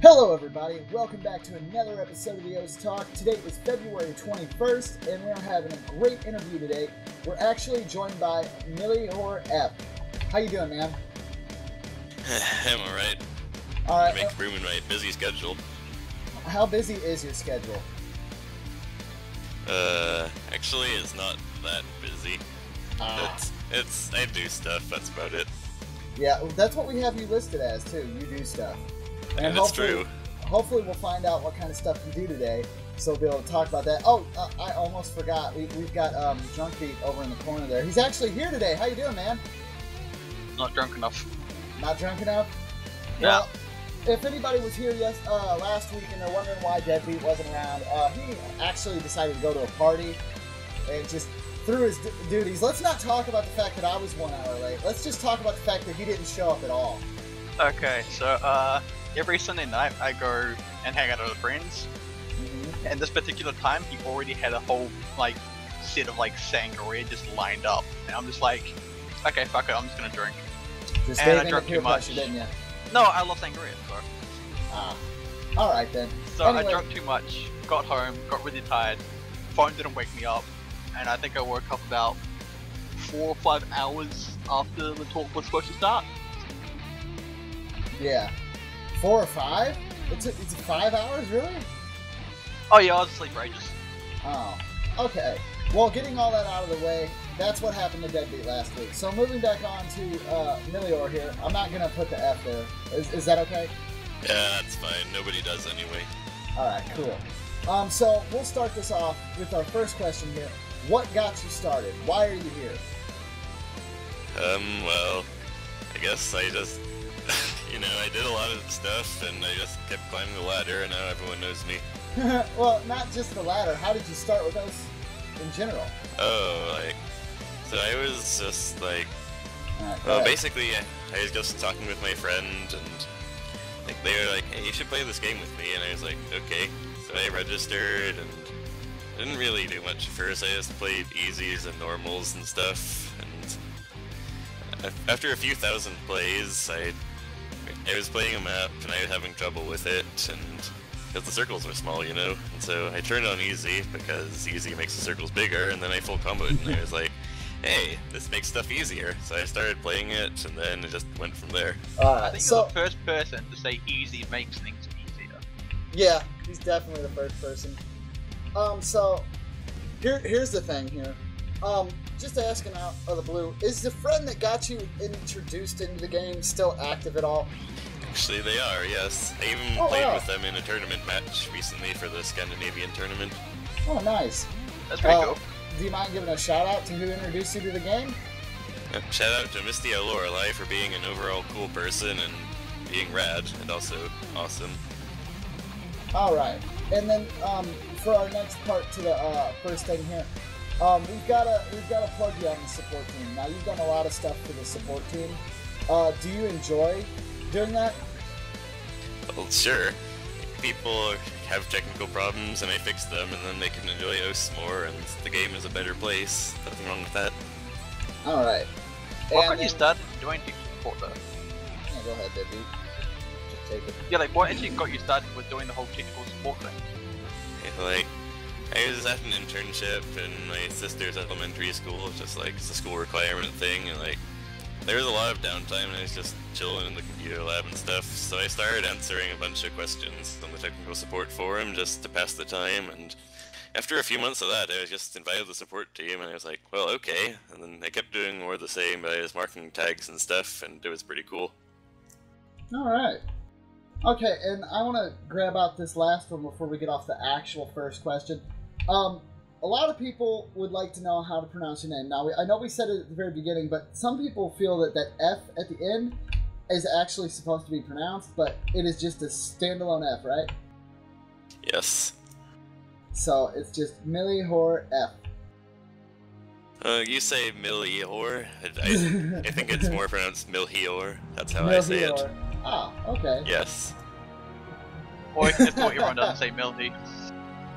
Hello everybody, welcome back to another episode of the O's Talk. Today is February 21st, and we're having a great interview today. We're actually joined by MillhioreF. How you doing, man? I'm alright. Alright. Make room in my busy schedule. How busy is your schedule? Actually it's not that busy. I do stuff, that's about it. Yeah, that's what we have you listed as too, you do stuff. And that's true. Hopefully we'll find out what kind of stuff you do today, so we'll be able to talk about that. Oh, I almost forgot. We've got Drunk Feat over in the corner there. He's actually here today. How you doing, man? Not drunk enough. Not drunk enough? Yeah. Well, if anybody was here last week and they're wondering why Deadbeat wasn't around, he actually decided to go to a party and just threw his duties. Let's not talk about the fact that I was 1 hour late. Let's just talk about the fact that he didn't show up at all. Okay, so every Sunday night I go and hang out with friends, and this particular time he already had a whole set of sangria just lined up, and I'm just like, okay, fuck it, I'm just gonna drink. Just and I drank too much. Pressure, didn't you? No, I love sangria, so. Ah, all right then. So anyway. I drank too much, got home, got really tired, phone didn't wake me up, and I think I woke up about 4 or 5 hours after the talk was supposed to start. Yeah. 4 or 5? It's 5 hours, really? Oh yeah, I was asleep for ages. Oh, okay. Well, getting all that out of the way, that's what happened to Deadbeat last week. So moving back on to Millhiore here, I'm not going to put the F there. Is that okay? Yeah, that's fine. Nobody does anyway. Alright, cool. So we'll start this off with our first question here. What got you started? Why are you here? Well, I guess I just... I did a lot of stuff, and I just kept climbing the ladder, and now everyone knows me. Well, not just the ladder. How did you start with us in general? Oh, so I was just basically, I was just talking with my friend, and they were like, hey, you should play this game with me, and I was like, okay. So I registered, and I didn't really do much at first. I just played easies and normals and stuff, and after a few thousand plays, I was playing a map, and I was having trouble with it, and because the circles are small, and so I turned on easy, because easy makes the circles bigger, and then I full comboed, and I was like, hey, this makes stuff easier, so I started playing it, and then it just went from there. I think you're the first person to say easy makes things easier. Yeah, he's definitely the first person. So, here's the thing here. Just asking out of the blue, is the friend that got you introduced into the game still active at all? Actually, they are, yes. I even played with them in a tournament match recently for the Scandinavian tournament. Oh, nice. That's pretty cool. Do you mind giving a shout out to who introduced you to the game? Shout out to Feat.MillhioreF for being an overall cool person and being rad and also awesome. Alright, and then for our next part to the first thing here, we've got to plug you on the support team. Now, you've done a lot of stuff for the support team. Do you enjoy doing that? Well, sure. People have technical problems, and I fix them, and then they can enjoy OS more, and the game is a better place. Nothing wrong with that. Alright. What got you started doing support, though? Yeah, go ahead, Debbie. Just take it. Yeah, what actually got you started with doing the whole technical support thing? Yeah, I was at an internship in my sister's elementary school, just it's a school requirement thing, and there was a lot of downtime, and I was just chilling in the computer lab and stuff, so I started answering a bunch of questions on the technical support forum just to pass the time, and after a few months of that, I was just invited to the support team, and I was like, well, okay, and then I kept doing more of the same, but I was marking tags and stuff, and it was pretty cool. Alright. Okay, and I want to grab out this last one before we get off the actual first question. A lot of people would like to know how to pronounce your name. Now, I know we said it at the very beginning, but some people feel that F at the end is actually supposed to be pronounced, but it is just a standalone F, right? Yes. So, it's just MillhioreF. You say Millhiore. I think it's more pronounced Millhiore. That's how I say it. Oh, okay. Yes. Or if everyone doesn't say Milhy.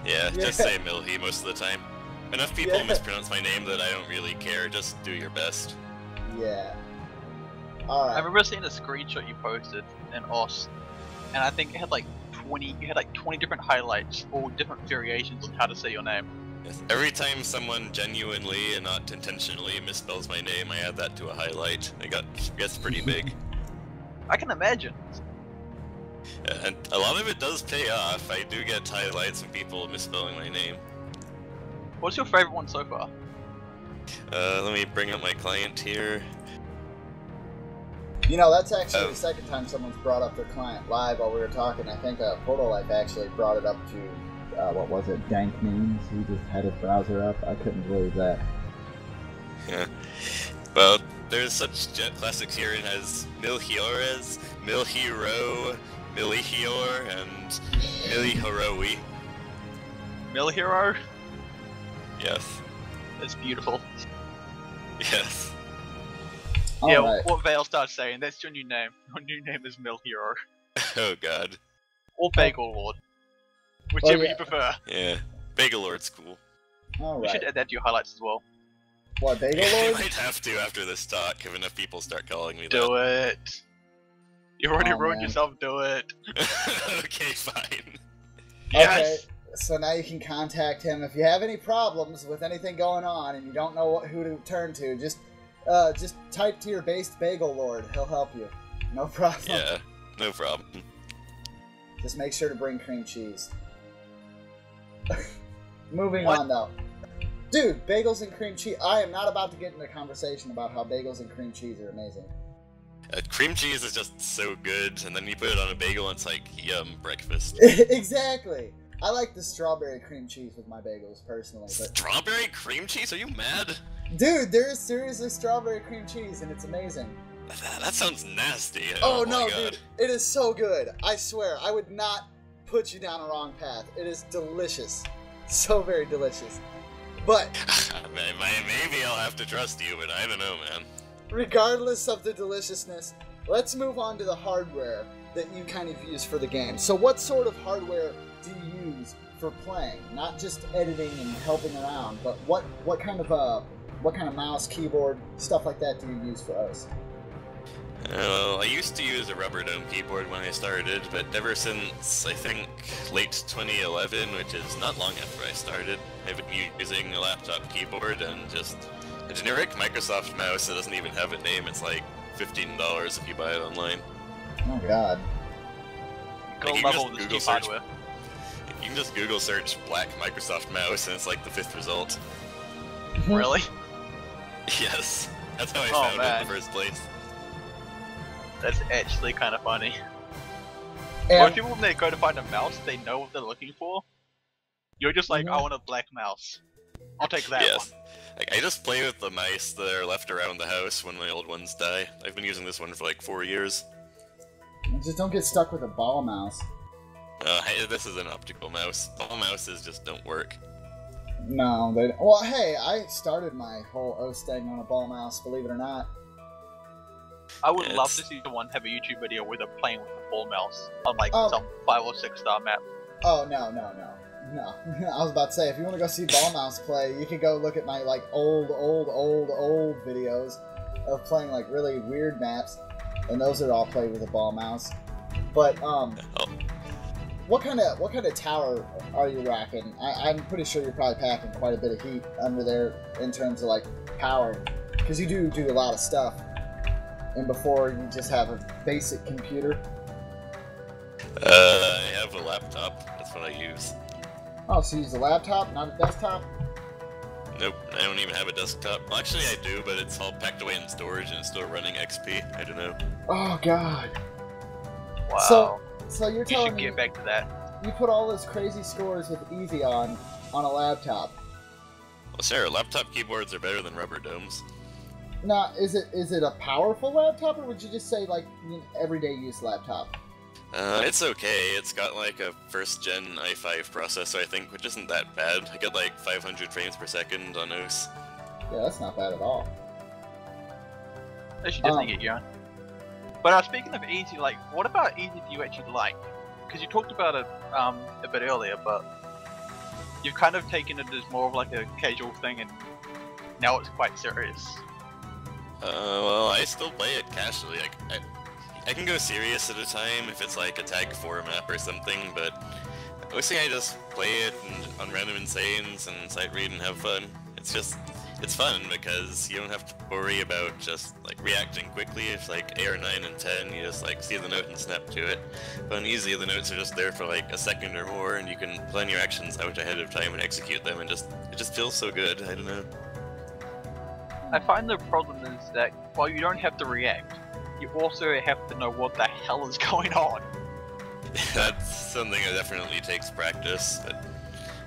Yeah, just say Millhy most of the time. Enough people mispronounce my name that I don't really care, just do your best. Yeah. Alright. I remember seeing a screenshot you posted in OS and I think it had like 20 different highlights, all different variations on how to say your name. Yes. Every time someone genuinely and not intentionally misspells my name, I add that to a highlight. It gets pretty big. I can imagine. And a lot of it does pay off. I do get highlights from people misspelling my name. What's your favorite one so far? Let me bring up my client here. You know, that's actually the second time someone's brought up their client live while we were talking. I think Portal Life actually brought it up to, what was it, Dank Memes? He just had his browser up. I couldn't believe that. Yeah. Well, there's such jet classics here. It has MillhioreF, Millhiore, and Millhiroe. Millhiro? Yes. That's beautiful. Yes. Yeah, Right. what Vale starts saying, that's your new name. Your new name is Millhiro. Oh god. Or Bagel Lord. Whichever you prefer. Yeah. Bagel Lord's cool. All You right. should add that to your highlights as well. What, Bagel I Lord? might have to after this talk, if enough people start calling me Do it. You've already Oh, ruined man. yourself, do it. that. Okay, fine. Yes! Okay, so now you can contact him if you have any problems with anything going on and you don't know who to turn to. Just type to your based Bagel Lord. He'll help you. No problem. Yeah, no problem. Just make sure to bring cream cheese. Moving What? on, though. Dude, bagels and cream cheese. I am not about to get into a conversation about how bagels and cream cheese are amazing. Cream cheese is just so good, and then you put it on a bagel and it's like, yum, breakfast. Exactly. I like the strawberry cream cheese with my bagels, personally. But Strawberry cream cheese? Are you mad? dude, there is seriously strawberry cream cheese, and it's amazing. That sounds nasty. Oh, my no, God. dude. It is so good. I swear, I would not put you down a wrong path. It is delicious. So very delicious. But Maybe I'll have to trust you, but I don't know, man. regardless of the deliciousness, let's move on to the hardware that you kind of use for the game. So what sort of hardware do you use for playing? Not just editing and helping around, but what kind of mouse, keyboard, stuff like that do you use for us? Well, I used to use a rubber dome keyboard when I started, but ever since, I think, late 2011, which is not long after I started, I've been using a laptop keyboard and just a generic Microsoft mouse that doesn't even have a name. It's like $15 if you buy it online. Oh god. Go you can level just with this Google cheap search. hardware. You can just Google search black Microsoft mouse and it's like the 5th result. Really? Yes, that's how I Oh, found it man. in the first place. That's actually kind of funny. And Most people, when they go to find a mouse, they know what they're looking for. You're just like, Mhm. I want a black mouse. I'll take that Yes. one. Like, I just play with the mice that are left around the house when my old ones die. I've been using this one for like 4 years. just don't get stuck with a ball mouse. Hey, this is an optical mouse. All mouses just don't work. No, they. Well, hey, I started my whole Ostang on a ball mouse. Believe it or not. I would love It's- to see someone have a YouTube video where they're playing with a ball mouse on like Oh. some 5 or 6 star map. Oh no. I was about to say, if you want to go see ball mouse play, you can go look at my like old videos of playing like really weird maps, and those are all played with a ball mouse. But Oh, what kind of tower are you racking? I'm pretty sure you're probably packing quite a bit of heat under there in terms of like power, because you do a lot of stuff. And before you just have a basic computer. I have a laptop. That's what I use. Oh, so you use a laptop, not a desktop? Nope, I don't even have a desktop. Well, actually I do, but it's all packed away in storage and it's still running XP. I don't know. Oh god. Wow. So you're you telling should me get back to that. you put all those crazy scores with Easy on a laptop. Well, sure, laptop keyboards are better than rubber domes. Now, is it a powerful laptop, or would you just say like everyday use laptop? It's okay. It's got like a first gen i5 processor, I think, which isn't that bad. I get like 500 frames per second on OS. Yeah, that's not bad at all. They should definitely get you on. But speaking of easy, like, what about easy do you actually like? Because you talked about it a bit earlier, but you've kind of taken it as more of like a casual thing, and now it's quite serious. Well, I still play it casually. I can go serious at a time if it's like a tag 4 map or something, but mostly I just play it and on random insanes and sight read and have fun. It's fun because you don't have to worry about just like reacting quickly. If like AR 9 and 10, you just like see the note and snap to it. But on easy, the notes are just there for like a second or more, and you can plan your actions out ahead of time and execute them, and it just feels so good. I don't know. I find the problem is that while you don't have to react, you also have to know what the hell is going on. That's something that definitely takes practice, but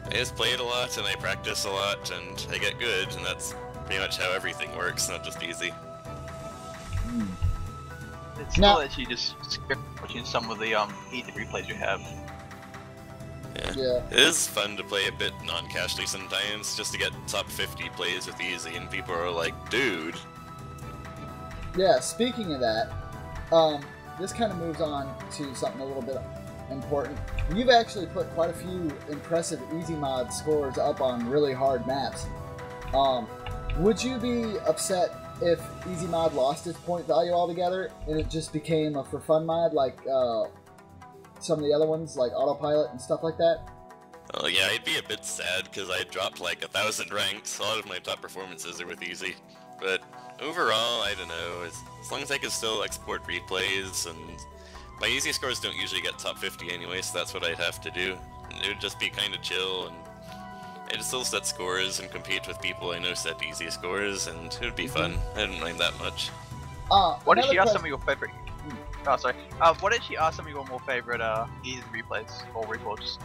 I just play it a lot and I practice a lot and I get good, and that's pretty much how everything works, not just easy. It's still actually just watching some of the easy replays you have. Yeah. It is fun to play a bit non-casually sometimes, just to get top 50 plays with easy, and people are like, dude. Yeah, speaking of that, this kind of moves on to something a little bit important. You've actually put quite a few impressive easy mod scores up on really hard maps. Would you be upset if easy mod lost its point value altogether and it just became a for fun mod like some of the other ones like autopilot and stuff like that? Oh yeah, I'd be a bit sad because I dropped like 1,000 ranks. A lot of my top performances are with easy, but overall, I don't know. As long as I can still export replays, and my easy scores don't usually get top 50 anyway, so that's what I'd have to do. And it would just be kind of chill, and I'd still set scores and compete with people I know set easy scores, and it would be fun. I didn't mind that much. What actually are some of your favorite? Oh, sorry. What actually are some of your more favorite easy replays or reports?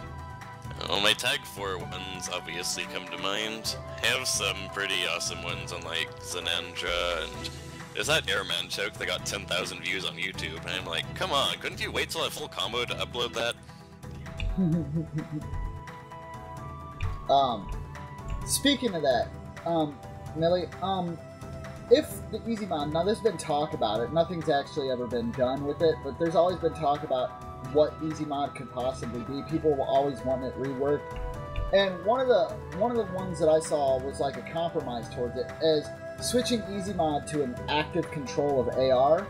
Well, my tag 4 ones obviously come to mind. I have some pretty awesome ones on like Zenandra, and there's that Airman choke that got 10,000 views on YouTube, and I'm like, come on, couldn't you wait till I have full combo to upload that? Speaking of that, Millie, if the easy mod, now there's been talk about it, nothing's actually ever been done with it, but there's always been talk about what easy mod could possibly be. People will always want it reworked, and one of the ones that I saw was like a compromise towards it, as switching easy mod to an active control of AR.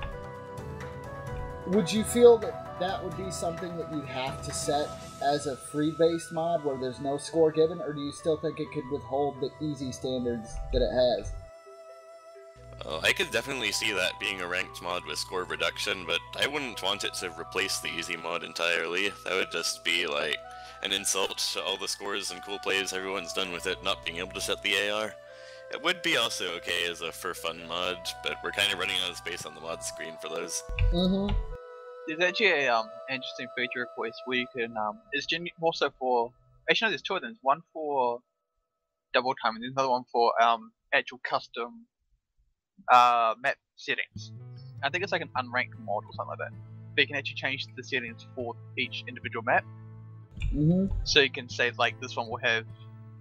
Would you feel that that would be something that you'd have to set as a free-based mod where there's no score given, or do you still think it could withhold the easy standards that it has? I could definitely see that being a ranked mod with score reduction, but I wouldn't want it to replace the easy mod entirely. That would just be like an insult to all the scores and cool plays everyone's done with it not being able to set the AR. It would be also okay as a for fun mod, but we're kind of running out of space on the mod screen for those. There's actually a interesting feature request where you can it's also for, actually no, there's two of them. One for double time and there's another one for actual custom map settings. I think it's like an unranked mod or something like that. But you can actually change the settings for each individual map. So you can say like this one will have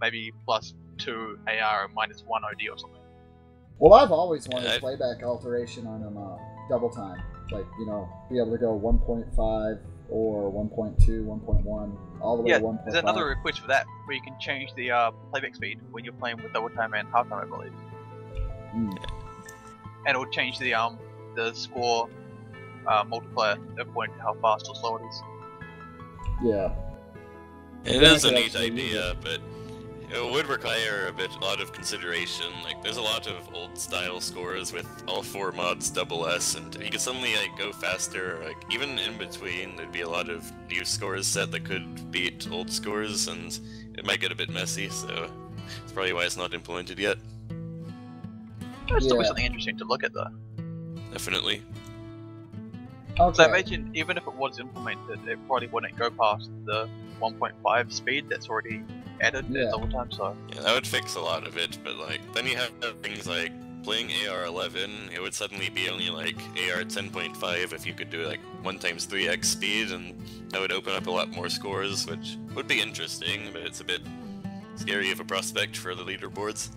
maybe +2 AR and -1 OD or something. Well, I've always wanted playback alteration on them double time. Like, you know, be able to go 1.5 or 1.2, 1.1, all the way to 1.5. There's another request for that where you can change the playback speed when you're playing with double time and half time, I believe. And it'll change the score multiplier according to how fast or slow it is. Yeah. It is a neat idea, but it would require a lot of consideration. Like, there's a lot of old style scores with all 4 mods double S, and if you could suddenly like go faster, like even in between, there'd be a lot of new scores set that could beat old scores, and it might get a bit messy. So it's probably why it's not implemented yet. It's still something interesting to look at, though. Definitely. Okay. So I imagine even if it was implemented, it probably wouldn't go past the 1.5 speed that's already added at double time. So yeah, that would fix a lot of it. But like, then you have things like playing AR 11. It would suddenly be only like AR 10.5 if you could do like 1 × 3x speed, and that would open up a lot more scores, which would be interesting. But it's a bit scary of a prospect for the leaderboards.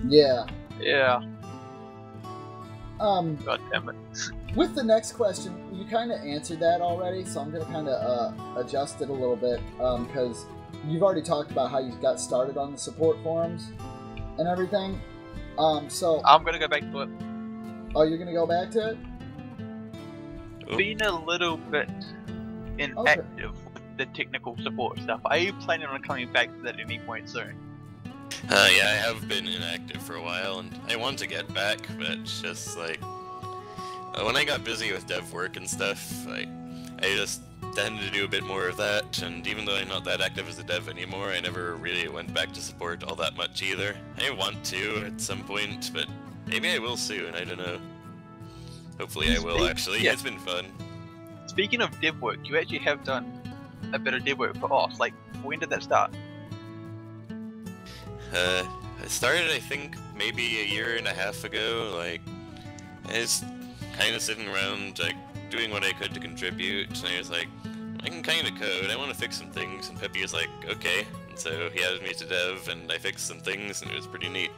Yeah. Yeah. God damn it. With the next question, you kind of answered that already, so I'm going to kind of adjust it a little bit, because you've already talked about how you got started on the support forums and everything. So I'm going to go back to it. Oh, you're going to go back to it? been a little bit inactive with the technical support stuff. Are you planning on coming back to that at any point soon? Yeah, I have been inactive for a while, and I want to get back, but it's just like when I got busy with dev work and stuff, I just tended to do a bit more of that. And even though I'm not that active as a dev anymore, I never really went back to support all that much either. I want to at some point, but maybe I will soon. I don't know. Hopefully, I will actually. Yeah. It's been fun. Speaking of dev work, you actually have done a bit of dev work for us. Like, when did that start? I started, I think, maybe a year and a half ago. Like, I was kind of sitting around, like, doing what I could to contribute, and I was like, I can kind of code, I want to fix some things, and Peppy was like, okay, and so he added me to dev, and I fixed some things, and it was pretty neat.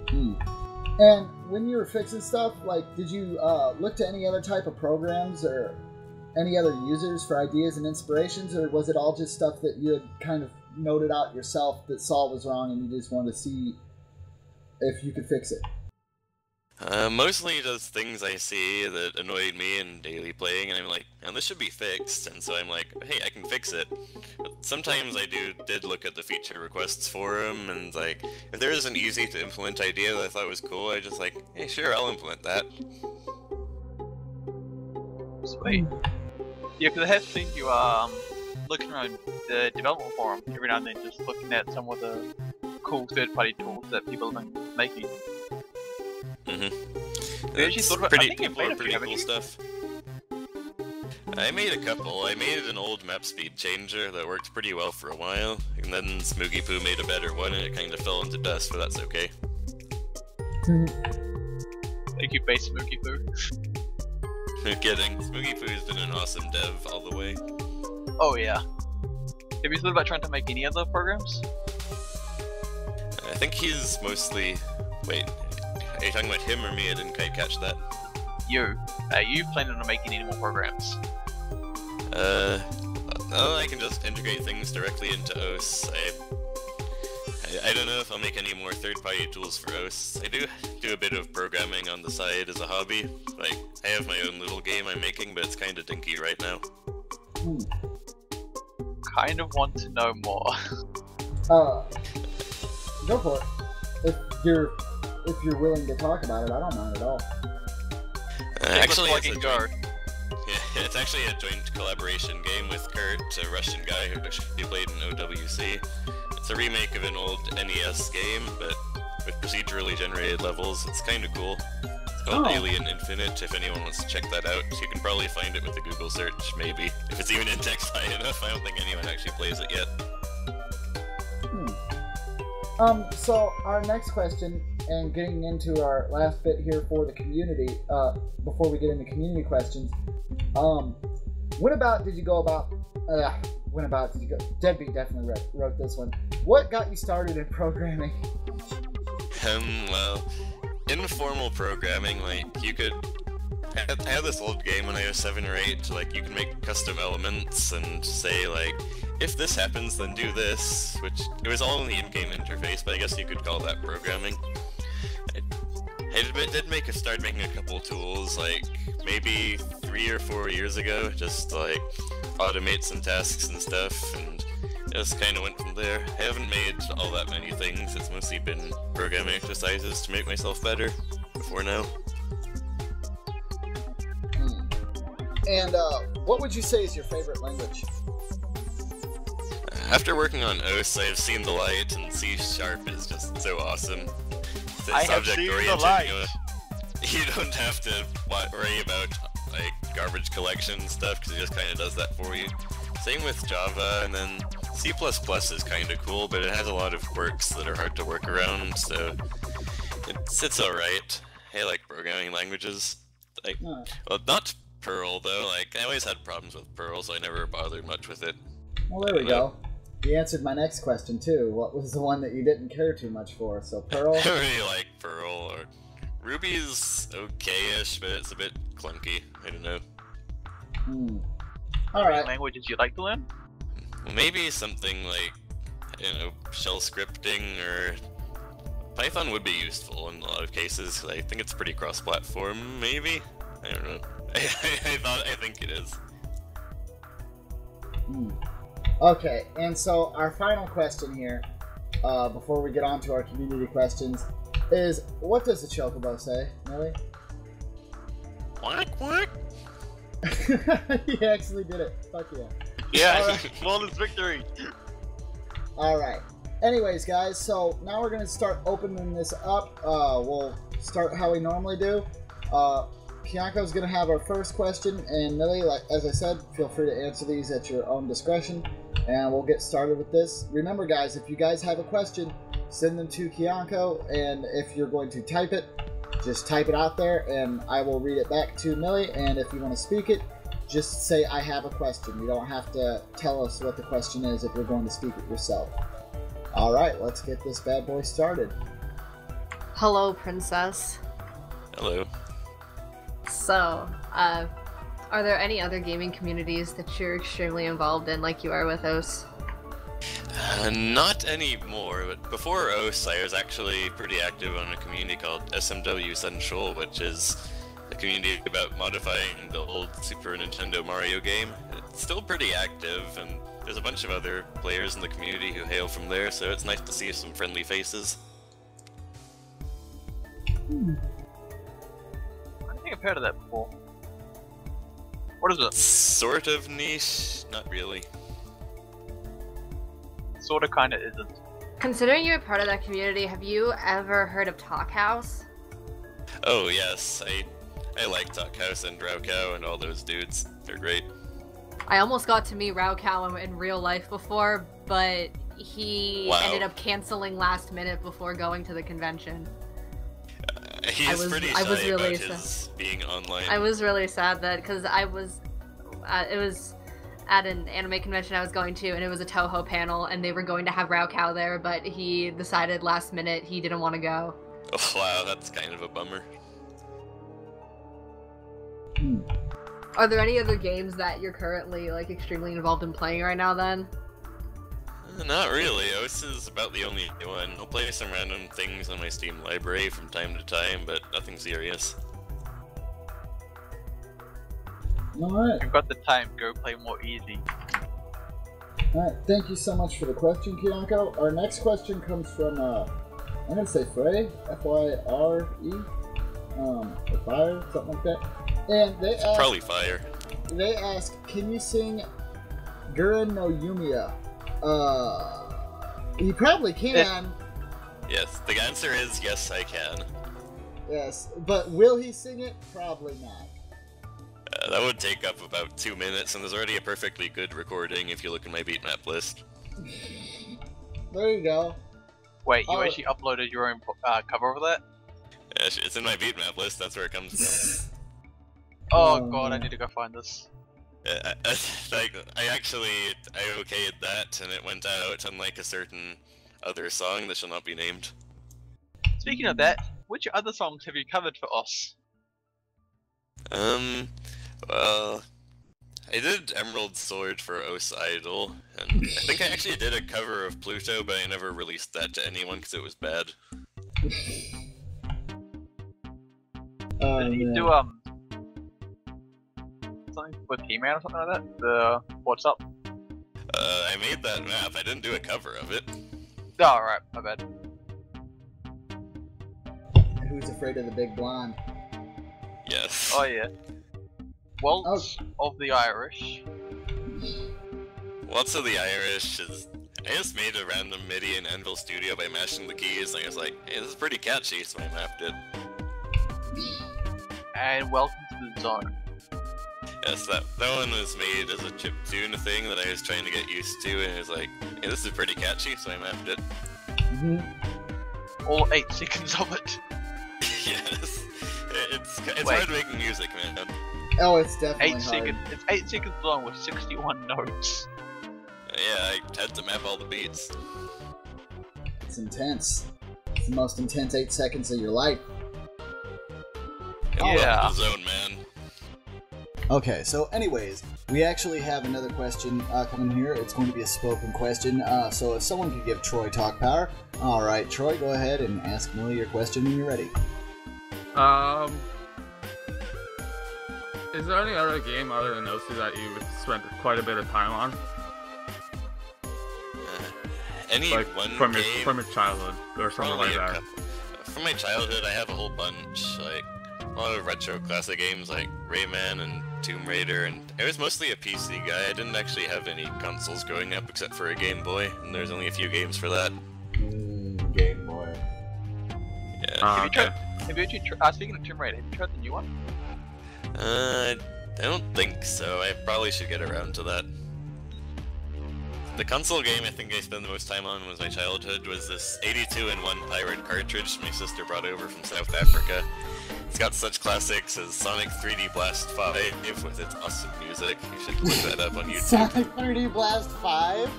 And when you were fixing stuff, like, did you look to any other type of programs or any other users for ideas and inspirations, or was it all just stuff that you had kind of noted out yourself that saw was wrong and you just wanted to see if you could fix it? Mostly just things I see that annoyed me in daily playing, and I'm like, oh, this should be fixed, and so I'm like, hey, I can fix it. But sometimes I did look at the feature requests forum, and like, if there is an easy to implement idea that I thought was cool, I just like, hey, sure, I'll implement that. Sweet. Yeah, because I have seen you looking around the development forum every now and then, just looking at some of the cool third-party tools that people have been making. People are pretty cool stuff. I made a couple. I made an old map speed changer that worked pretty well for a while, and then Smoogie Poo made a better one, and it kind of fell into dust, but that's okay. Thank you, base Smoogie Poo. No kidding. Smoogie Poo has been an awesome dev all the way. Oh yeah. Have you thought about trying to make any other programs? I think he's mostly... Wait, are you talking about him or me? I didn't quite catch that. You. Are you planning on making any more programs? Oh, I can just integrate things directly into OS. I don't know if I'll make any more third-party tools for OS. I do a bit of programming on the side as a hobby. Like, I have my own little game I'm making, but it's kind of dinky right now. Kind of want to know more. Go for it. If you're willing to talk about it, I don't mind at all. Actually, it's actually a joint collaboration game with Kurt, a Russian guy who actually played in OWC. It's a remake of an old NES game, but with procedurally generated levels. It's kind of cool. It's called Alien Infinite, if anyone wants to check that out. You can probably find it with the Google search, maybe. If it's even indexed high enough, I don't think anyone actually plays it yet. So our next question, and getting into our last bit here for the community, before we get into community questions, Deadbeat definitely wrote this one. What got you started in programming? Well, informal programming, like, you could... I had this old game when I was 7 or 8, like, you can make custom elements and say, like, if this happens, then do this, which, it was all in the in-game interface, but I guess you could call that programming. I did start making a couple tools, like, maybe 3 or 4 years ago, just, like, automate some tasks and stuff, and just kind of went from there. I haven't made all that many things, it's mostly been programming exercises to make myself better before now. And what would you say is your favorite language? After working on OS, I've seen the light, and C# is just so awesome. I have seen the light! You don't have to worry about, like, garbage collection stuff, because it just kind of does that for you. Same with Java, and then C++ is kind of cool, but it has a lot of quirks that are hard to work around, so it's alright. I like programming languages. Like, well, not Perl, though. Like, I always had problems with Perl, so I never bothered much with it. Well, there we go. You answered my next question, too. What was the one that you didn't care too much for? So, Perl? I don't really like Perl. Or Ruby's okay-ish, but it's a bit clunky. I don't know. Alright. Languages you like to learn? Maybe something like, I don't know, shell scripting, or Python would be useful in a lot of cases. I think it's pretty cross-platform, maybe? I don't know. I think it is. Okay, and so our final question here, before we get on to our community questions, is what does the Chocobo say, Millie? Quack, quack. He actually did it. Fuck yeah. Yeah, Right. flawless victory. Alright. Anyways, guys, so now we're going to start opening this up. We'll start how we normally do. Kiyanko's going to have our first question, and Millie, like as I said, feel free to answer these at your own discretion, and we'll get started with this. Remember, guys, if you guys have a question, send them to Kiyanko, and if you're going to type it, just type it out there, and I will read it back to Millie, and if you want to speak it, just say, I have a question. You don't have to tell us what the question is if you're going to speak it yourself. Alright, let's get this bad boy started. Hello, Princess. Hello. So, are there any other gaming communities that you're extremely involved in like you are with OS? Not anymore, but before OS I was actually pretty active on a community called SMW Central, which is a community about modifying the old Super Nintendo Mario game. It's still pretty active, and there's a bunch of other players in the community who hail from there, so it's nice to see some friendly faces. I think I've heard of that before. What is it? Sort of niche, not really. Sorta, kinda isn't. Considering you're part of that community, have you ever heard of Talk House? Oh yes, I like Talkhouse and Raukau and all those dudes. They're great. I almost got to meet Raukau in real life before, but he ended up canceling last minute before going to the convention. He's pretty shy about his being online. I was really sad that, because it was at an anime convention I was going to, and it was a Toho panel, and they were going to have Raukau there, but he decided last minute he didn't want to go. Oh wow, that's kind of a bummer. Are there any other games that you're currently, like, extremely involved in playing right now, then? Not really. OS is about the only one. I'll play some random things on my Steam library from time to time, but nothing serious. Alright. You've got the time, go play more easy. Alright, thank you so much for the question, Kiyanko. Our next question comes from, I'm gonna say Frey, F-Y-R-E, or Fire, something like that. And they ask, Probably Fire. They ask, can you sing Guren no Yumiya? He probably can. Yes, the answer is yes, I can. Yes, but will he sing it? Probably not. That would take up about 2 minutes, and there's already a perfectly good recording if you look in my beatmap list. There you go. Wait, you actually uploaded your own cover of that? Yeah, it's in my beatmap list, that's where it comes from. Oh god, I need to go find this. I okayed that, and it went out unlike a certain other song that shall not be named. Speaking of that, which other songs have you covered for us? Well, I did Emerald Sword for OS Idol, and I think I actually did a cover of Pluto, but I never released that to anyone because it was bad. Did you do something with He-Man or something like that? The What's Up? I made that map, I didn't do a cover of it. Oh, alright, my bad. Who's Afraid of the Big Blonde? Yes. Oh yeah. Waltz of the Irish. Waltz of the Irish is... I just made a random MIDI in Anvil Studio by mashing the keys, and I was like, hey, this is pretty catchy, so I mapped it. And welcome to the zone. Yes, that one was made as a chiptune thing that I was trying to get used to, and I was like, hey, this is pretty catchy, so I mapped it. All 8 seconds of it. Yes. It's hard making music, man. Oh, it's definitely 8 seconds. It's 8 seconds long with 61 notes. Yeah, I had to map all the beats. It's intense. It's the most intense 8 seconds of your life. Yeah. The zone, man. Okay, so anyways, We actually have another question coming here. It's going to be a spoken question. So if someone could give Troy talk power. All right, Troy, go ahead and ask Millie your question when you're ready. Is there any other game other than those two that you've spent quite a bit of time on? One from game your childhood or something like that? From my childhood, I have a whole bunch. Like a lot of retro classic games like Rayman and Tomb Raider, and I was mostly a PC guy. I didn't actually have any consoles growing up except for a Game Boy, and there's only a few games for that. Game Boy. Yeah. Speaking of Tomb Raider, have you tried the new one? I don't think so. I probably should get around to that. The console game I think I spent the most time on was my childhood was this 82-in-1 pirate cartridge my sister brought over from South Africa. It's got such classics as Sonic 3D Blast 5 with its awesome music. You should look that up on YouTube. Sonic 3D Blast 5?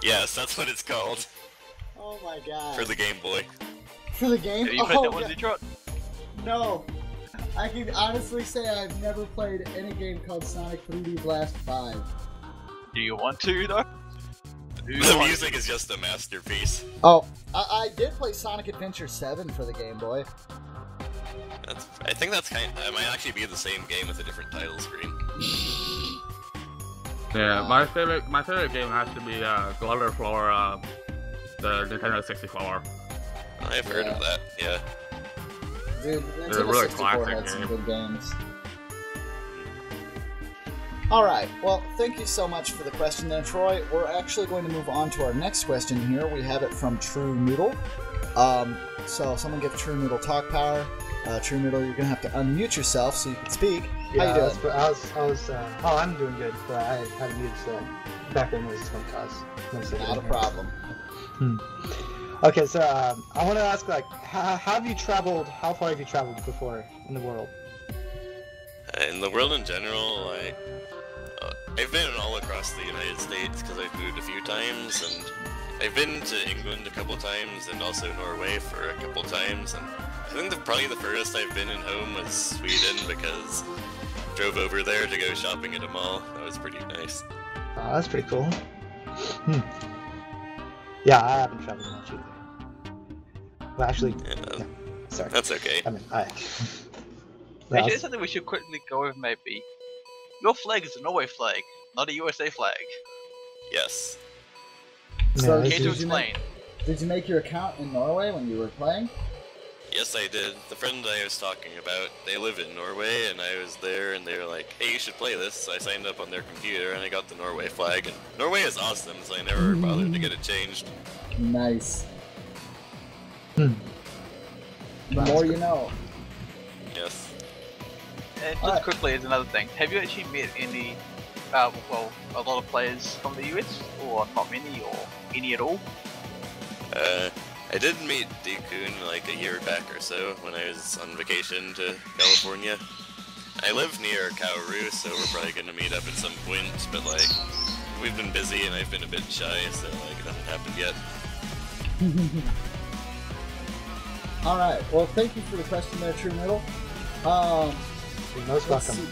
Yes, that's what it's called. Oh my god. For the Game Boy. For the game? Have you played that one, Detroit? No. I can honestly say I've never played any game called Sonic 3D Blast 5. Do you want to, though? The music is just a masterpiece. Oh, I did play Sonic Adventure 7 for the Game Boy. I think that's it might actually be the same game with a different title screen. Yeah, my favorite game has to be Glitter Floor, the Nintendo 64. I've heard of that, yeah. Dude, They're Nintendo really 64 classic had some game. good games. Alright, well, thank you so much for the question there, Troy. We're actually going to move on to our next question here. We have it from True Noodle. So someone give True Noodle talk power. True Noodle, you're going to have to unmute yourself so you can speak. Yeah, how you doing? I'm doing good, but I had to mute so background noise is going to cause. Not a problem. Okay, so I want to ask, like, how far have you traveled before in the world? In the world in general, like, I've been all across the United States because I've moved a few times, and I've been to England a couple times and also Norway for a couple times, and I think probably the furthest I've been in home was Sweden because I drove over there to go shopping at a mall. That was pretty nice. Oh, that's pretty cool. Yeah, I haven't traveled much either. Well, actually, Yeah, sorry. that's okay. I mean, I... Actually, there's something we should quickly go over, maybe. Your flag is a Norway flag, not a USA flag. Yes. So Yeah, Care to explain? Did you make your account in Norway when you were playing? Yes, I did. The friend I was talking about, they live in Norway, and I was there, and they were like, hey, you should play this. So I signed up on their computer, and I got the Norway flag, and Norway is awesome, so I never bothered to get it changed. Nice. The more you know. Yes. And just quickly, as another thing, have you actually met any, a lot of players from the US, or not many, or any at all? I did meet Dekun like a year back or so when I was on vacation to California. I live near Kauru, so we're probably gonna meet up at some point, but like, we've been busy and I've been a bit shy, so like, it hasn't happened yet. Alright, well thank you for the question there, True Middle. You're most welcome.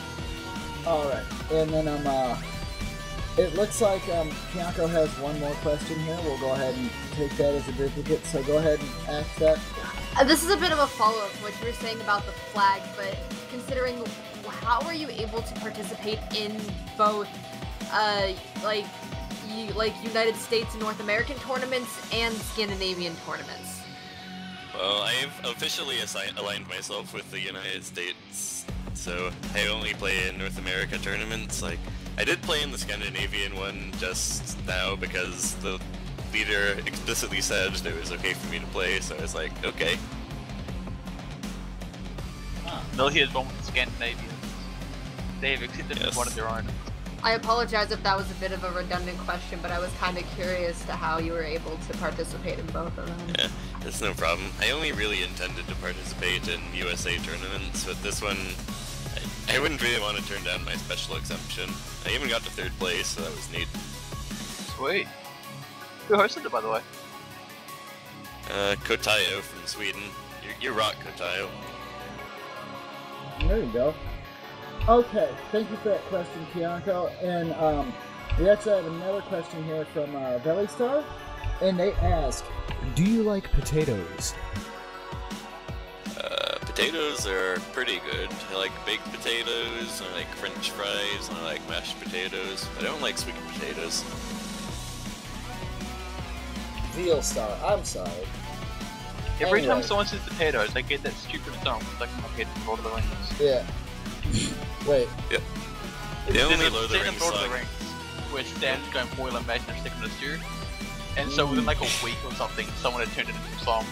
Alright, and then it looks like Kianko has one more question here. We'll go ahead and take that as a duplicate, so go ahead and ask that. This is a bit of a follow-up to what you were saying about the flag, but considering how are you able to participate in both, United States and North American tournaments and Scandinavian tournaments? Well, I've officially aligned myself with the United States, so I only play in North America tournaments. Like, I did play in the Scandinavian one just now because the leader explicitly said that it was okay for me to play, so I was like, okay. No, here's one with the Scandinavians. They have accepted one of their own. I apologize if that was a bit of a redundant question, but I was kind of curious to how you were able to participate in both of them. Yeah, it's no problem. I only really intended to participate in USA tournaments, but this one, I wouldn't really want to turn down my special exemption. I even got to 3rd place, so that was neat. Sweet. Who hosted it, by the way? Kotayo from Sweden. You rock, Kotayo. There you go. Okay, thank you for that question, Kianko. And we actually have another question here from Velistar, and they ask, do you like potatoes? Potatoes are pretty good. I like baked potatoes, I like french fries, and I like mashed potatoes. I don't like sweet potatoes. Veilstar, I'm sorry. Every Anyway. time someone says potatoes, they get that stupid song stuck in my head from Lord of the Rings. Yeah. Wait. Yep. The only There's a Lord of the scene in Rings Lord of song. the Rings where Stan's going boil and mash and stick in a stew. And so within like a week or something, someone had turned it into a song.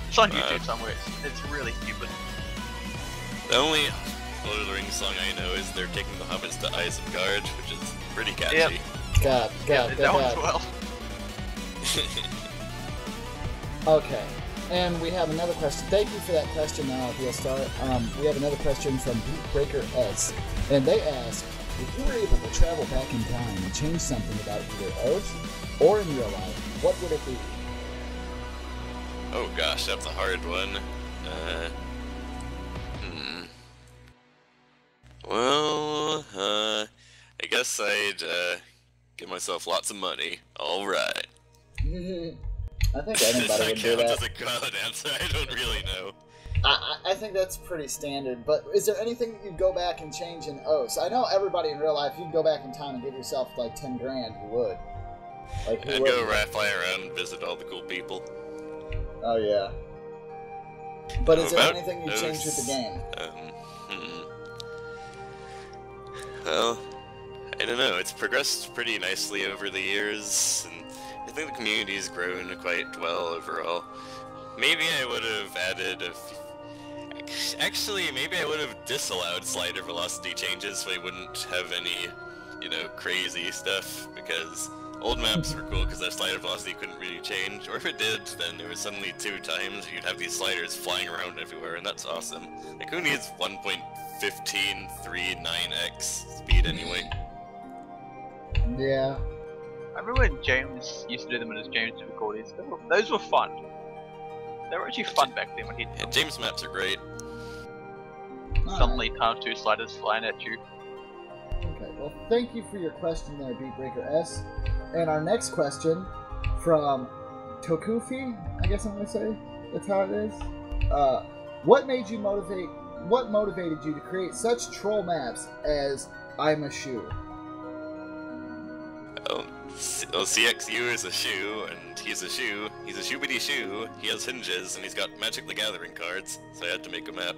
It's on YouTube somewhere. It's really stupid. The only Lord of the Rings song I know is they're taking the hobbits to Isengard, which is pretty catchy. Yep. God. That one's well. Okay. And we have another question. Thank you for that question, Veilstar. We have another question from Breaker S. And they ask, if you were able to travel back in time and change something about either Earth or in real life, what would it be? Oh gosh, that's a hard one. Well, I guess I'd give myself lots of money. Alright. I think Does anybody that would do count that. as a valid answer? I don't really know. I think that's pretty standard, but is there anything that you'd go back and change in O's? I know everybody in real life, if you'd go back in time and give yourself like 10 grand, you would. Like, who I'd wouldn't? go fly around and visit all the cool people. Oh, yeah. But is there About anything you'd change with the game? Well, I don't know. It's progressed pretty nicely over the years, and I think the community's grown quite well overall. Maybe I would have added Actually, maybe I would have disallowed slider velocity changes so I wouldn't have any, crazy stuff, because old maps were cool because their slider velocity couldn't really change, or if it did, then there was suddenly 2 times you'd have these sliders flying around everywhere, and that's awesome. Like, who needs 1.1539x speed anyway? Yeah. I remember when James used to do them in his James difficulties. Those were fun. They were actually fun back then when he Yeah, James maps are great. suddenly times 2 sliders flying at you. Okay, well, thank you for your question there, Beatbreaker S. And our next question from Tokufi, I guess I'm going to say that's how it is. What motivated you to create such troll maps as I'm a Shoe? Oh, CXU is a shoe, and he's a shoe. He's a shoe-bitty shoe. He has hinges, and he's got Magic the Gathering cards, so I had to make a map.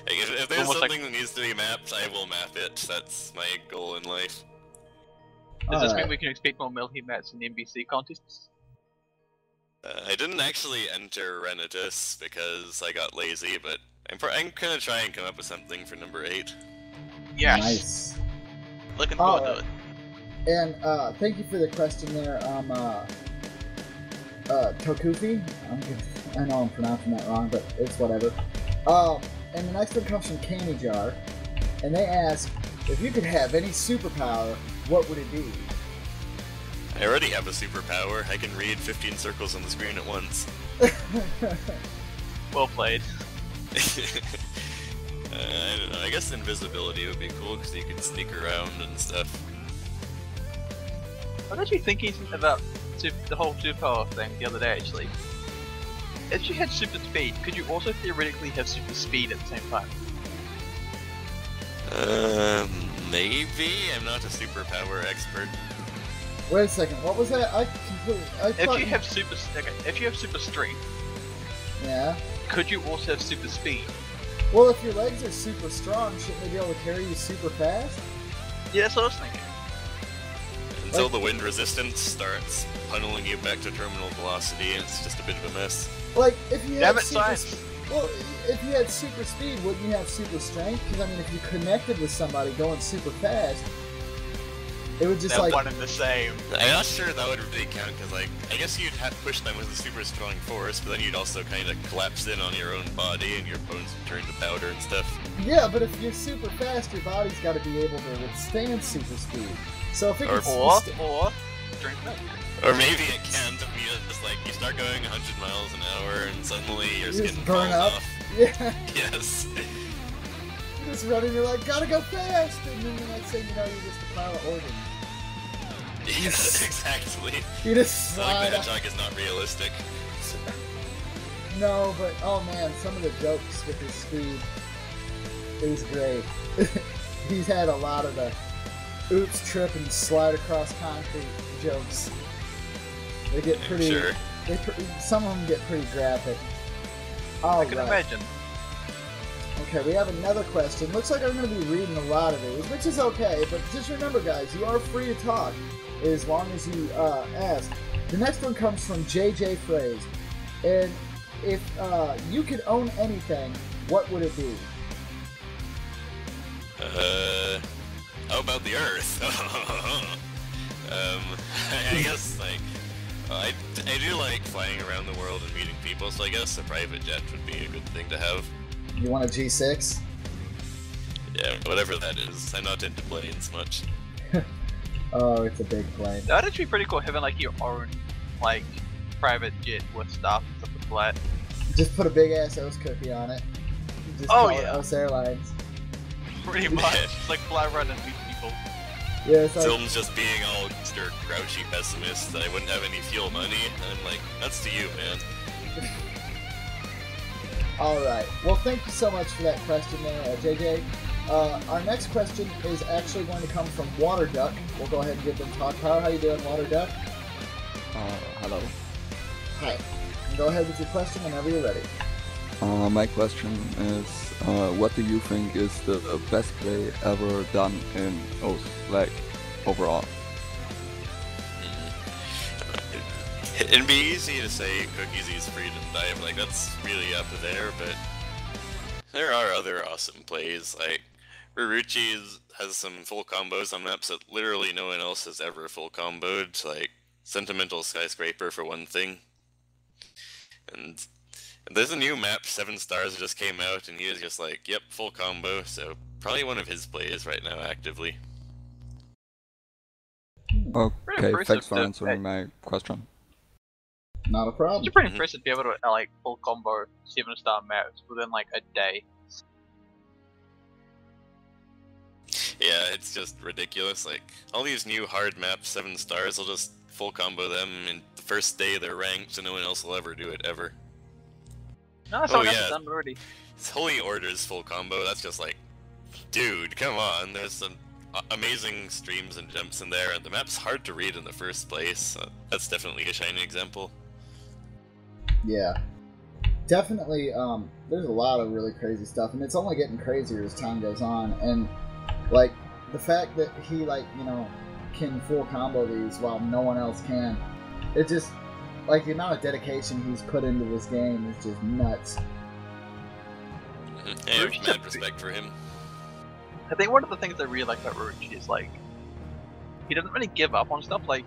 If there's something that needs to be mapped, I will map it. That's my goal in life. Does this mean we can expect more Millhi maps in the NBC contests? I didn't actually enter Renatus because I got lazy, but I'm gonna try and come up with something for number 8. Yes! Nice. Looking forward to it. And thank you for the question there, Tokufi. I know I'm pronouncing that wrong, but it's whatever. And the next one comes from Candy Jar, and they ask, if you could have any superpower, what would it be? I already have a superpower. I can read 15 circles on the screen at once. Well played. I don't know, I guess invisibility would be cool because you could sneak around and stuff. I was actually thinking about the whole superpower thing the other day, actually. If you had super speed, could you also theoretically have super speed at the same time? Maybe? I'm not a superpower expert. Wait a second, what was that? If you have super strength, yeah. could you also have super speed? Well, if your legs are super strong, shouldn't they be able to carry you super fast? Yeah, that's what I was thinking. Until the wind resistance starts funneling you back to terminal velocity, and it's just a bit of a mess. Like, if you had Well, if you had super speed, wouldn't you have super strength? Because, I mean, if you connected with somebody going super fast, it would just, they're like... one and the same. I'm not sure that would really count, because, like, I guess you'd have to push them with a super strong force, but then you'd also kind of collapse in on your own body, and your bones would turn to powder and stuff. Yeah, but if you're super fast, your body's got to be able to withstand super speed. So if it or Or maybe it can't, just like, you start going 100 miles an hour, and suddenly your tires You getting just burn fallen up. off. Yeah. Yes. You're just running, you're like, gotta go fast! And then the next thing you know, you're just a pile of organs. Yeah, exactly. You just Sonic slide the up. Hedgehog is not realistic. No, but oh man, some of the jokes with his speed is great. He's had a lot of the oops, trip, and slide across concrete jokes. They get pretty. Sure. Some of them get pretty graphic. I can imagine. Okay, we have another question. Looks like I'm going to be reading a lot of these, which is okay, but just remember, guys, you are free to talk as long as you ask. The next one comes from JJ Phrase. And if you could own anything, what would it be? How about the Earth? I guess, like, I do like flying around the world and meeting people, so I guess a private jet would be a good thing to have. You want a G6? Yeah, whatever that is. I'm not into planes much. Oh, it's a big plane. That'd actually be pretty cool having like your own like private jet with stuff and stuff like that. Just put a big ass O's cookie on it. Just Oh, call it yeah. O's Airlines. Pretty much. It's like fly around and meet people. Yeah, it's like, Tilm's just being all Mr. Grouchy pessimist that I wouldn't have any fuel money, and I'm like, that's to you, man. Alright. Well, thank you so much for that question there, JJ. Our next question is actually going to come from Water Duck. We'll go ahead and give them talk power. How you doing, Water Duck? Hello. Hi. Go ahead with your question whenever you're ready. My question is, what do you think is the best play ever done in Oath, like, overall? It'd be easy to say Cookies Eat's Freedom Dive, like, that's really up there, but there are other awesome plays, like, Ruruchi has some full combos on maps that literally no one else has ever full comboed, like Sentimental Skyscraper for one thing. And there's a new map, 7 Stars, just came out, and he was just like, yep, full combo, so probably one of his plays right now actively. Okay, thanks for answering my question. Not a problem. It's pretty impressive to be able to like full combo 7-star maps within like a day. Yeah, it's just ridiculous. Like, all these new hard maps, 7 stars, I'll just full combo them, and the first day they're ranked, so no one else will ever do it, ever. No, someone else has done it already. It's Holy Order's full combo, that's just like, dude, come on, there's some amazing streams and jumps in there, and the map's hard to read in the first place, so that's definitely a shining example. Yeah. Definitely, there's a lot of really crazy stuff, and it's only getting crazier as time goes on, and like, the fact that he, like, you know, can full combo these while no one else can, it just, like, the amount of dedication he's put into this game is just nuts. I have mad respect for him. I think one of the things I really like about Ruruchi is, like, he doesn't really give up on stuff, like,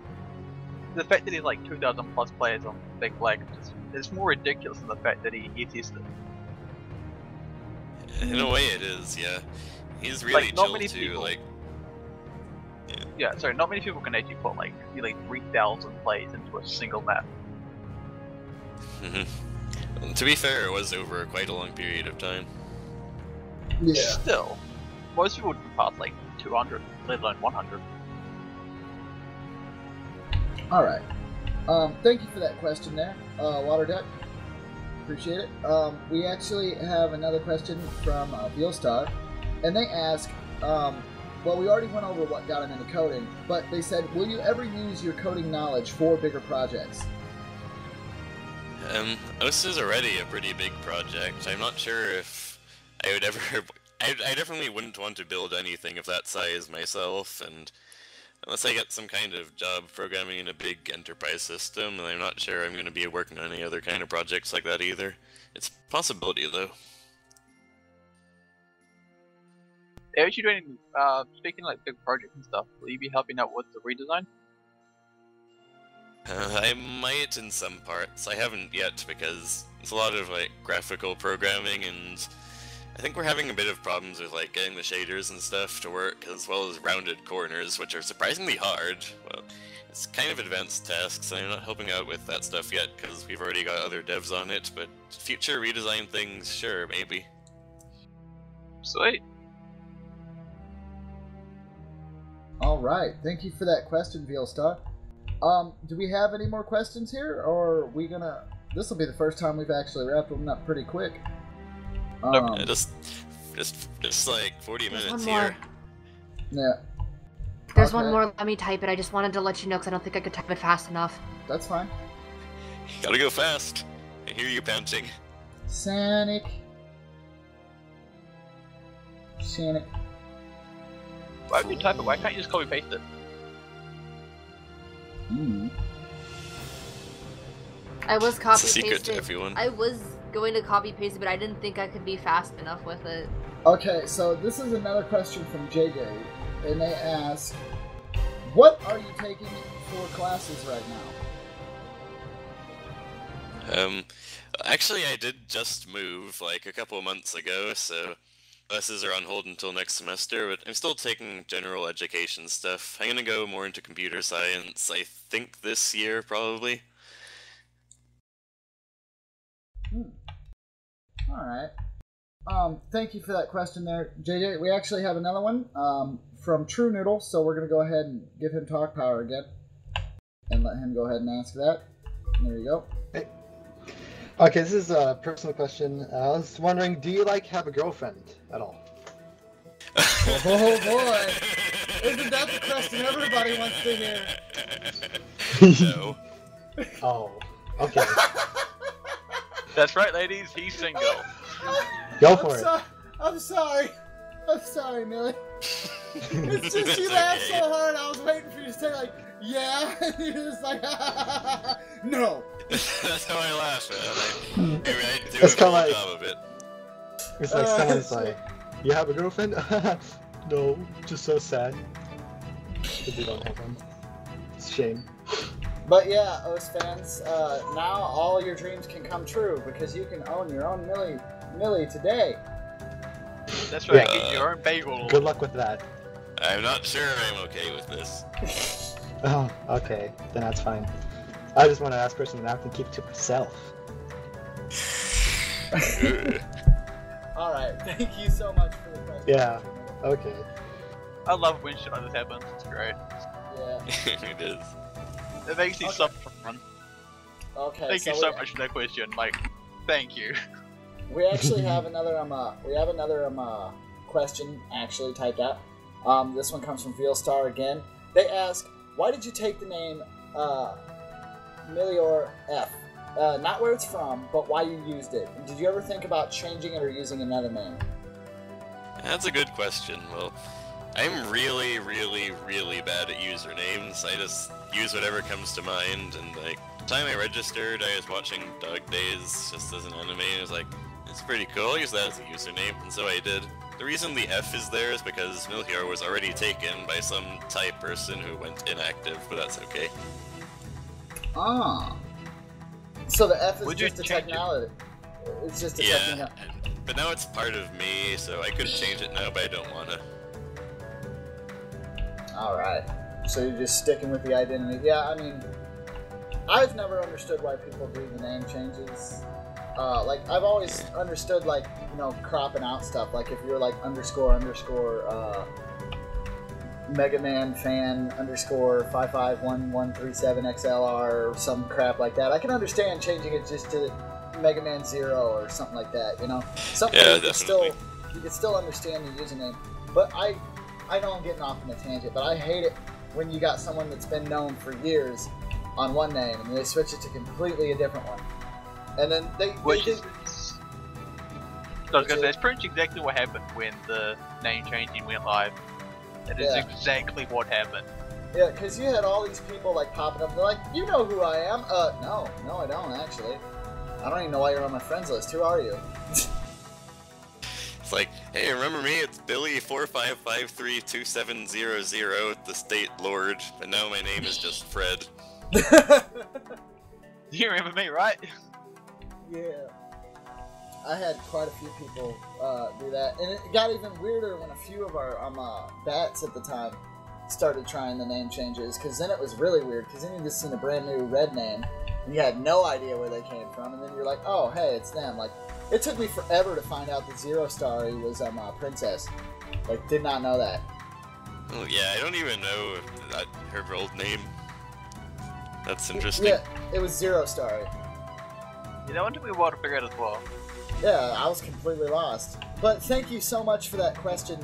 the fact that he's like 2,000 plus players on Big Black is more ridiculous than the fact that he existed. In a way it is, yeah. He's really like, not chill many too, people, like... Yeah, sorry, not many people can actually put like nearly 3,000 plays into a single map. To be fair, it was over quite a long period of time. Yeah. Still, most people would be past like 200, let alone 100. Alright. Thank you for that question there, Water Duck. Appreciate it. We actually have another question from Beelstar, and they ask, well, we already went over what got him into coding, but they said, will you ever use your coding knowledge for bigger projects? This is already a pretty big project. I'm not sure if I would ever... I definitely wouldn't want to build anything of that size myself, and unless I get some kind of job programming in a big enterprise system, and I'm not sure I'm going to be working on any other kind of projects like that either. It's a possibility, though. Are you doing, speaking of like big projects and stuff, will you be helping out with the redesign? I might in some parts. I haven't yet because it's a lot of like graphical programming, and I think we're having a bit of problems with like getting the shaders and stuff to work, as well as rounded corners, which are surprisingly hard. Well, it's kind of advanced tasks, and I'm not helping out with that stuff yet because we've already got other devs on it, but future redesign things, sure, maybe. Sweet. Alright, thank you for that question, Vealstar. Do we have any more questions here, or are we gonna... This will be the first time we've actually wrapped them up pretty quick. Yeah, just like 40 There's minutes one more. here. Yeah. There's Okay. one more. Let me type it. I just wanted to let you know because I don't think I could type it fast enough. That's fine. Gotta go fast. I hear you panting. Sonic. Why would you type it? Why can't you just copy paste it? I was copy It's a secret to pasting. everyone. I was going to copy paste it, but I didn't think I could be fast enough with it. Okay, so this is another question from JJ, and they ask, what are you taking for classes right now? Actually, I did just move like a couple of months ago, so classes are on hold until next semester, but I'm still taking general education stuff. I'm gonna go more into computer science, I think this year, probably. Alright. Thank you for that question there, JJ. We actually have another one from True Noodle, so we're going to go ahead and give him talk power again. And let him go ahead and ask that. There you go. Hey. Okay, this is a personal question. I was wondering, do you have a girlfriend at all? Oh boy! Isn't that the question everybody wants to hear? No. Oh, okay. That's right, ladies. He's single. Go for it. I'm sorry. I'm sorry, Millie. It's just you That's laughed okay. so hard, I was waiting for you to say, like, yeah, and you're just like, no. That's how I laugh, man. I do It's a kinda good like- job of it. It's like someone's like, you have a girlfriend? No, just so sad. Because they don't have one. It's a shame. But yeah, OS fans, now all your dreams can come true because you can own your own Millie today. That's right. Yeah. Get your own bagel. Good luck with that. I'm not sure I'm okay with this. Oh, okay. Then that's fine. I just want to ask personally, now I can keep it to myself. Alright, thank you so much for the question. Yeah, okay. I love when shit like this happens. It's great. Yeah. It is. It makes me Okay. so fun. Okay, Thank you so we- much for that question. Like, thank you. We actually have another question actually typed out. This one comes from Vealstar again. They ask, why did you take the name MillhioreF? Not where it's from, but why you used it. Did you ever think about changing it or using another name? That's a good question. Well, I'm really, really, really bad at usernames. I just use whatever comes to mind, and like, the time I registered, I was watching Dog Days just as an anime, and I was like, it's pretty cool, I'll use that as a username, and so I did. The reason the F is there is because Millhiore was already taken by some Thai person who went inactive, but that's okay. Ah. So the F is Would you just a change it? technology. It's just a Yeah, technology. but now it's part of me, so I could change it now, but I don't wanna. Alright. So you're just sticking with the identity. Yeah, I mean, I've never understood why people do the name changes. Like, I've always understood, like, you know, cropping out stuff. Like, if you're, like, underscore, Mega Man fan underscore 551137XLR or some crap like that. I can understand changing it just to Mega Man 0 or something like that, you know? Something Yeah, you can still understand the username. But I know I'm getting off on a tangent, but I hate it when you got someone that's been known for years on one name and they switch it to completely a different one. And then they Which just... is... I was gonna say, it's pretty much exactly what happened when the name changing went live. That is Yeah. exactly what happened. Yeah, because you had all these people, like, popping up. They're like, you know who I am. No, I don't, actually. I don't even know why you're on my friends list. Who are you? It's like, hey, remember me? It's Billy45532700, the state lord, but now my name is just Fred. You remember me, right? Yeah. I had quite a few people do that. And it got even weirder when a few of our bats at the time started trying the name changes, because then it was really weird, because then you just seen a brand new red name, and you had no idea where they came from, and then you're like, oh, hey, it's them. Like, it took me forever to find out that Zero Star was Princess. Like, did not know that. Oh, yeah, I don't even know that her old name. That's interesting. Yeah, it was Zero Star. You know, what took me a while to figure out as well. Yeah, I was completely lost. But thank you so much for that question,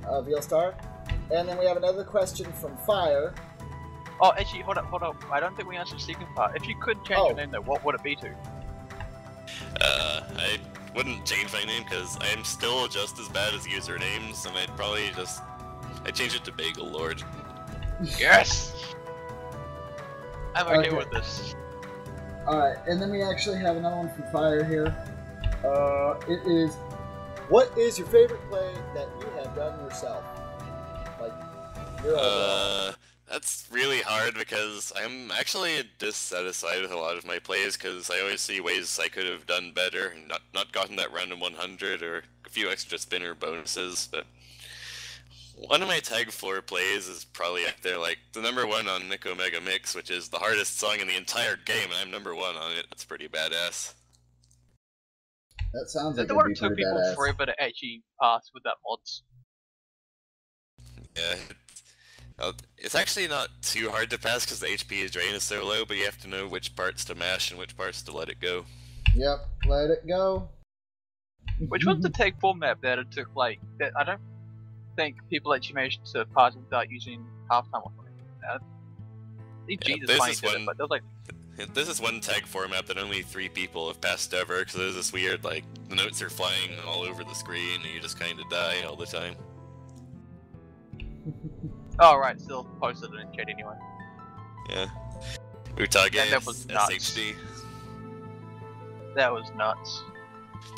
Veilstar. And then we have another question from Fire. Oh, actually, hold up. I don't think we answered the second part. If you could change your name, though, what would it be to? I wouldn't change my name because I am still just as bad as usernames, and I'd change it to Bagel Lord. Yes! I'm okay with this. Alright, and then we actually have another one from Fire here. It is, what is your favorite play that you have done yourself? Like, that's really hard because I'm actually dissatisfied with a lot of my plays because I always see ways I could have done better and not gotten that random 100 or a few extra spinner bonuses, but one of my tag floor plays is probably up there, like the #1 on Nico Mega Mix, which is the hardest song in the entire game, and I'm #1 on it. That's pretty badass. That sounds like there were two people forever to actually pass with that mods. Yeah. It's actually not too hard to pass because the HP drain is so low, but you have to know which parts to mash and which parts to let it go. Yep, let it go. Which one's the tag 4 map that it took, like, that I don't think people actually managed to pass without using halftime or something like that. I think Jesus finally did it, but there's like... This is one tag format that only 3 people have passed ever, because there's this weird, like, the notes are flying all over the screen, and you just kind of die all the time. Oh, right, still posted it in chat anyway. Yeah. Utage that was nuts. SHD. That was nuts.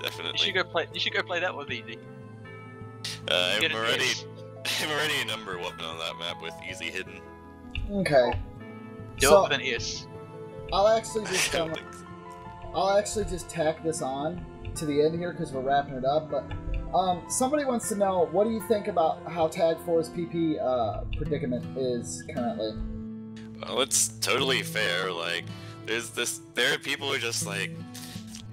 Definitely. You should go play that with Easy. I'm already #1 on that map with Easy Hidden. Okay. Do it with an S. I'll actually just tack this on to the end here because we're wrapping it up. But somebody wants to know, what do you think about how Tag 4's PP predicament is currently? Well, it's totally fair. Like, there are people who are just like,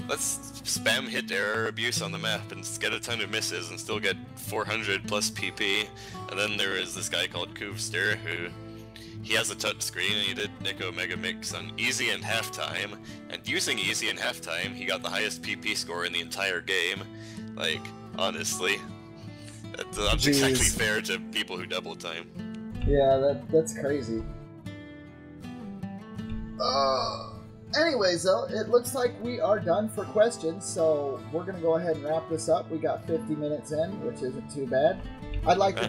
let's spam hit error abuse on the map and get a ton of misses and still get 400 plus PP. And then there is this guy called Koovster who, he has a touch screen and he did Nico Mega Mix on easy and halftime, and using easy and halftime, he got the highest PP score in the entire game. Like, honestly, that's exactly fair to people who double time. Yeah, that's crazy. Anyways, though, it looks like we are done for questions, so we're gonna go ahead and wrap this up. We got 50 minutes in, which isn't too bad. I'd like to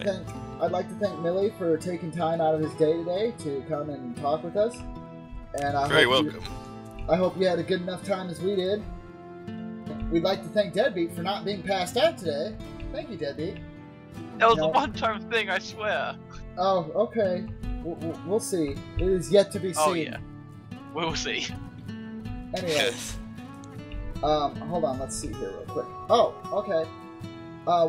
thank Millie for taking time out of his day today to come and talk with us. And Very welcome. I hope you had a good enough time as we did. We'd like to thank Deadbeat for not being passed out today. Thank you, Deadbeat. That was a one-time thing, I swear. Oh, okay. We'll see. It is yet to be seen. Oh yeah, we'll see. Anyway, hold on. Let's see here real quick. Oh, okay.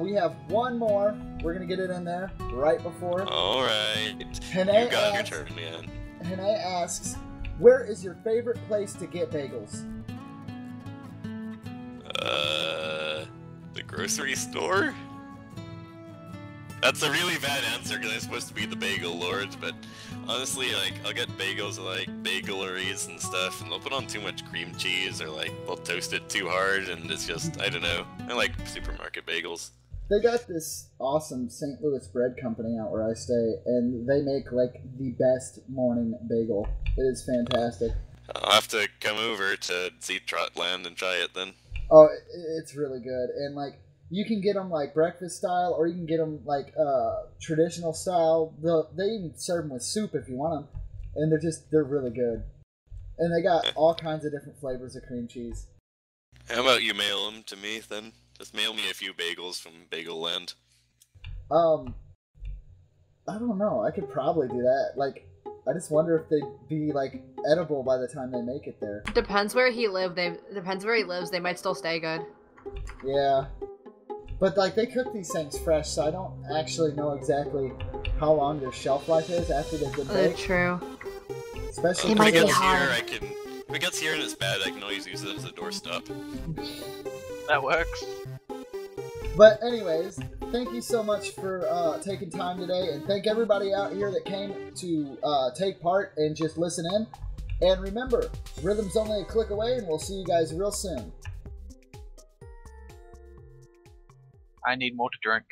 We have one more. We're gonna get it in there right before. All right. Hene you got your turn, man. Hene asks, "Where is your favorite place to get bagels?" The grocery store? That's a really bad answer because I'm supposed to be the bagel lord, but honestly, like, I'll get bagels at, like, bageleries and stuff, and they'll put on too much cream cheese, or, like, they'll toast it too hard, and it's just, I don't know. I like supermarket bagels. They got this awesome St. Louis bread company out where I stay, and they make, like, the best morning bagel. It is fantastic. I'll have to come over to Trotland and try it then. Oh, it's really good, and, like, you can get them like breakfast style, or you can get them like traditional style. They even serve them with soup if you want them, and they're really good. And they got all kinds of different flavors of cream cheese. How about you mail them to me then? Just mail me a few bagels from Bagel Land. I don't know. I could probably do that. Like, I just wonder if they'd be like edible by the time they make it there. Depends where he lives. They might still stay good. Yeah. But like they cook these things fresh, so I don't actually know exactly how long their shelf life is after they've been baked. True. Especially It might be if hard. If it gets here and it's bad, I can always use it as a doorstop. That works. But anyways, thank you so much for taking time today, and thank everybody out here that came to take part and just listen in. And remember, rhythm's only a click away, and we'll see you guys real soon. I need more to drink.